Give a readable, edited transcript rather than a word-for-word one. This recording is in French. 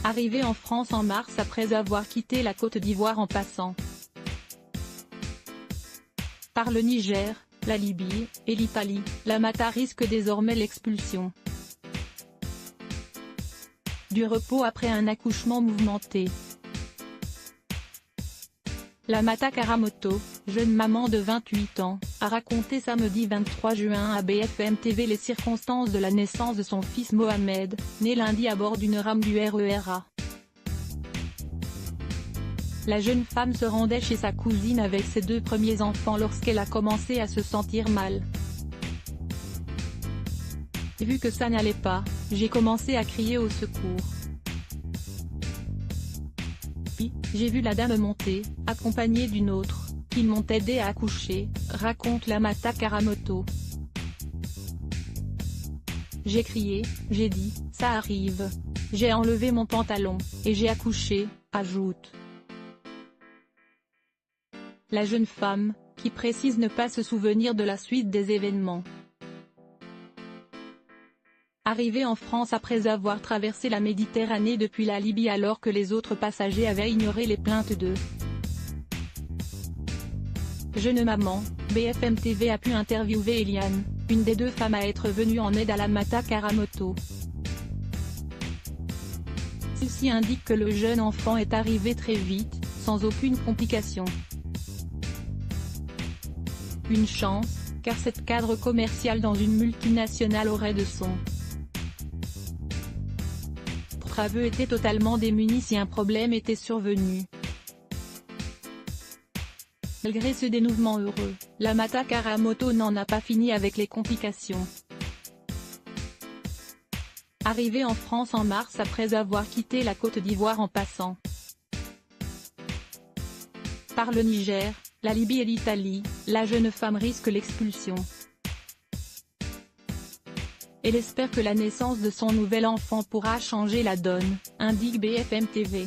Arrivée en France en mars après avoir quitté la Côte d'Ivoire en passant par le Niger, la Libye et l'Italie, la Mata risque désormais l'expulsion. Du repos après un accouchement mouvementé. La Mata Karamoto, jeune maman de 28 ans, a raconté samedi 23 juin à BFM TV les circonstances de la naissance de son fils Mohamed, né lundi à bord d'une rame du RER A. La jeune femme se rendait chez sa cousine avec ses 2 premiers enfants lorsqu'elle a commencé à se sentir mal. Vu que ça n'allait pas, j'ai commencé à crier au secours. Puis, j'ai vu la dame monter, accompagnée d'une autre, qui m'ont aidé à accoucher, raconte la Mata Karamoto. J'ai crié, j'ai dit, ça arrive. J'ai enlevé mon pantalon, et j'ai accouché, ajoute la jeune femme, qui précise ne pas se souvenir de la suite des événements. Arrivée en France après avoir traversé la Méditerranée depuis la Libye alors que les autres passagers avaient ignoré les plaintes de jeune maman, BFM TV a pu interviewer Eliane, une des 2 femmes à être venue en aide à la Mata Karamoto. Celle-ci indique que le jeune enfant est arrivé très vite, sans aucune complication. Une chance, car cette cadre commerciale dans une multinationale aurait de son aveu était totalement démunie si un problème était survenu. Malgré ce dénouement heureux, la Mata Karamoto n'en a pas fini avec les complications. Arrivée en France en mars après avoir quitté la Côte d'Ivoire en passant par le Niger, la Libye et l'Italie, la jeune femme risque l'expulsion. Elle espère que la naissance de son nouvel enfant pourra changer la donne, indique BFM TV.